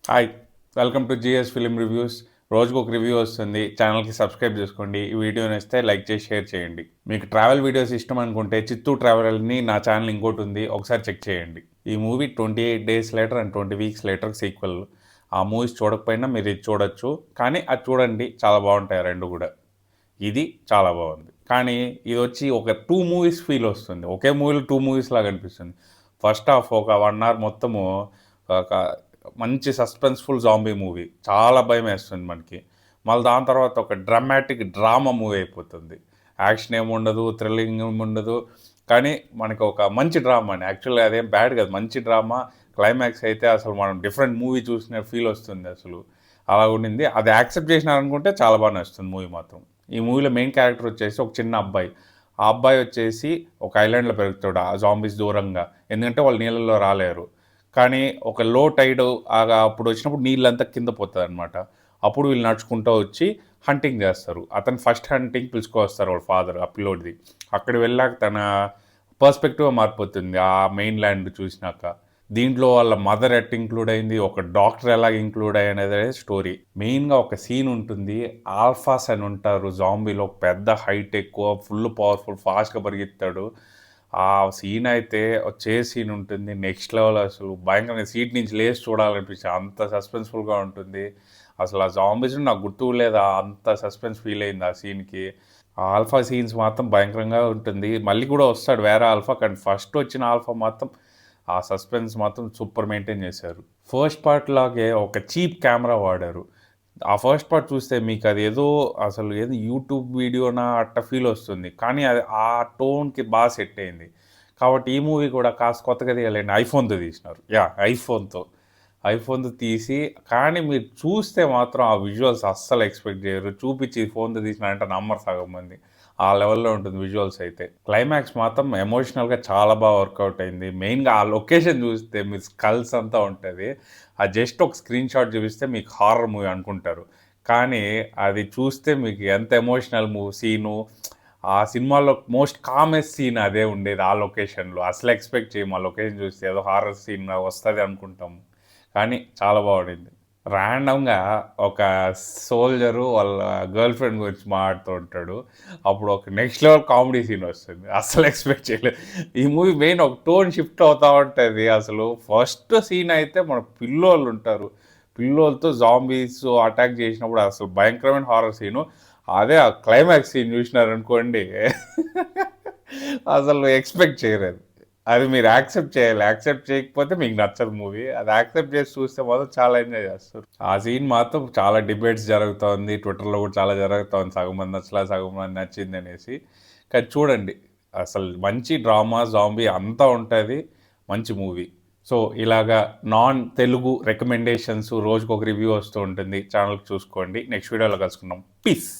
Hi, welcome to GS film reviews. రోజుకు ఒక review వస్తుంది. ఛానల్కి సబ్స్క్రైబ్ చేసుకోండి. ఈ వీడియో నచ్చితే లైక్ చేసి షేర్ చేయండి. మీకు ట్రావెల్ వీడియోస్ ఇష్టం అనుకుంటే చిత్తూరు ట్రావెల్ని నా ఛానల్ ఇంకోటి ఉంది, ఒకసారి చెక్ చేయండి. ఈ movie 28 days later and 20 weeks later sequel. ఆ మూవీస్ చూడకపోయినా మీరు ఇది చూడొచ్చు, కానీ అది చూడండి, చాలా బాగుంటాయి రెండు కూడా. ఇది చాలా బాగుంది, కానీ ఇది వచ్చి ఒక 2 movies ఫీల్ వస్తుంది. ఒకే మూవీలో 2 movies లాగా అనిపిస్తుంది. ఫస్ట్ హాఫ్ ఒక 1 hour మొత్తము ఒక మంచి సస్పెన్స్ఫుల్ జాంబీ మూవీ, చాలా భయం వేస్తుంది మనకి. మళ్ళీ దాని తర్వాత ఒక డ్రామాటిక్ డ్రామా మూవీ అయిపోతుంది. యాక్షన్ ఏముండదు, థ్రిల్లింగ్ ఏముండదు, కానీ మనకి ఒక మంచి డ్రామా అని. యాక్చువల్గా అదేం బ్యాడ్ కాదు, మంచి డ్రామా. క్లైమాక్స్ అయితే అసలు మనం డిఫరెంట్ మూవీ చూసిన ఫీల్ వస్తుంది అసలు. అలా ఉండింది. అది యాక్సెప్ట్ చేసినారనుకుంటే చాలా బాగా నచ్చుతుంది మూవీ మాత్రం. ఈ మూవీలో మెయిన్ క్యారెక్టర్ వచ్చేసి ఒక చిన్న అబ్బాయి. ఆ అబ్బాయి వచ్చేసి ఒక ఐలాండ్లో పెరుగుతాడు ఆ జాంబీస్ దూరంగా, ఎందుకంటే వాళ్ళు నీళ్ళల్లో రాలేరు. కానీ ఒక లో టైడ్ అప్పుడు వచ్చినప్పుడు నీళ్ళంతా కింద పోతుంది అనమాట. అప్పుడు వీళ్ళు నడుచుకుంటూ వచ్చి హంటింగ్ చేస్తారు. అతను ఫస్ట్ హంటింగ్ పిలుచుకొస్తారు వాళ్ళ ఫాదర్ ఆ పిల్లోడిది. అక్కడ వెళ్ళాక తన పర్స్పెక్టివ్ మారిపోతుంది ఆ మెయిన్ ల్యాండ్ చూసినాక. దీంట్లో వాళ్ళ మదర్ ఎట్ ఇంక్లూడ్ అయింది, ఒక డాక్టర్ ఎలాగ ఇంక్లూడ్ అయ్యనేదే స్టోరీ. మెయిన్గా ఒక సీన్ ఉంటుంది. ఆల్ఫాస్ అని ఉంటారు జాంబీలో, పెద్ద హైట్ ఎక్కువ, ఫుల్ పవర్ఫుల్, ఫాస్ట్గా పరిగెత్తాడు. ఆ సీన్ అయితే వచ్చే సీన్ ఉంటుంది నెక్స్ట్ లెవెల్. అసలు భయంకరంగా సీట్ నుంచి లేచి చూడాలనిపించి అంత సస్పెన్స్ఫుల్గా ఉంటుంది. అసలు ఆ జాంబీస్ నాకు గుర్తు లేదా, అంత సస్పెన్స్ ఫీల్ అయింది ఆ సీన్కి. ఆ ఆల్ఫా సీన్స్ మాత్రం భయంకరంగా ఉంటుంది. మళ్ళీ కూడా వస్తాడు వేరే ఆల్ఫా, కానీ ఫస్ట్ వచ్చిన ఆల్ఫా మాత్రం ఆ సస్పెన్స్ మాత్రం సూపర్ మెయింటైన్ చేశారు. ఫస్ట్ పార్ట్ లాగే ఒక చీప్ కెమెరా వాడారు. ఆ ఫస్ట్ పార్ట్ చూస్తే మీకు అది ఏదో అసలు ఏదో యూట్యూబ్ వీడియోనా అట్ట ఫీల్ వస్తుంది, కానీ అది ఆ టోన్కి బాగా సెట్ అయింది. కాబట్టి ఈ మూవీ కూడా కాస్త కొత్తగా తీయాలండి. ఐఫోన్తో తీసినారు, ఐఫోన్తో తీసి, కానీ మీరు చూస్తే మాత్రం ఆ విజువల్స్ అస్సలు ఎక్స్పెక్ట్ చేయరు. చూపించి ఫోన్తో తీసినారంటే నమ్మరు సగం మంది. ఆ లెవెల్లో ఉంటుంది విజువల్స్ అయితే. క్లైమాక్స్ మాత్రం ఎమోషనల్గా చాలా బాగా వర్కౌట్ అయింది. మెయిన్గా ఆ లొకేషన్ చూస్తే మీరు స్కల్స్ అంతా ఉంటుంది. ఆ జస్ట్ ఒక స్క్రీన్ షాట్ చూపిస్తే మీకు హారర్ మూవీ అనుకుంటారు, కానీ అది చూస్తే మీకు ఎంత ఎమోషనల్ సీను. ఆ సినిమాలో మోస్ట్ కామెస్ట్ సీన్ అదే ఉండేది ఆ లొకేషన్లో. అసలు ఎక్స్పెక్ట్ చేయము ఆ లొకేషన్ చూస్తే ఏదో హారర్ సీన్ వస్తుంది అనుకుంటాము, కానీ చాలా బాగుండింది. ర్యాండమ్గా ఒక సోల్జరు వాళ్ళ గర్ల్ ఫ్రెండ్ గురించి మాట్లాడుతూ ఉంటాడు. అప్పుడు ఒక నెక్స్ట్ లెవెల్ కామెడీ సీన్ వస్తుంది, అస్సలు ఎక్స్పెక్ట్ చేయలేదు. ఈ మూవీ మెయిన్ ఒక టోన్ షిఫ్ట్ అవుతూ ఉంటుంది. అసలు ఫస్ట్ సీన్ అయితే మన పిల్లోళ్ళు ఉంటారు, పిల్లోలతో జాంబీస్ అటాక్ చేసినప్పుడు అసలు భయంకరమైన హారర్ సీను. అదే ఆ క్లైమాక్స్ సీన్ చూసినారనుకోండి అసలు ఎక్స్పెక్ట్ చేయలేదు. అది మీరు యాక్సెప్ట్ చేయాలి. యాక్సెప్ట్ చేయకపోతే మీకు నచ్చదు మూవీ. అది యాక్సెప్ట్ చేసి చూస్తే మాత్రం చాలా ఎంజాయ్ చేస్తారు. ఆ సీన్ మాత్రం చాలా డిబేట్స్ జరుగుతోంది, ట్విట్టర్లో కూడా చాలా జరుగుతోంది. సగం మంది నచ్చలా, సగం మంది నచ్చింది అనేసి. కానీ చూడండి, అసలు మంచి డ్రామా జాంబీ అంతా ఉంటుంది, మంచి మూవీ. సో ఇలాగా నాన్ తెలుగు రికమెండేషన్స్ రోజుకొక రివ్యూ వస్తూ ఉంటుంది. ఛానల్కి చూసుకోండి. నెక్స్ట్ వీడియోలో కలుసుకుందాం. పీస్.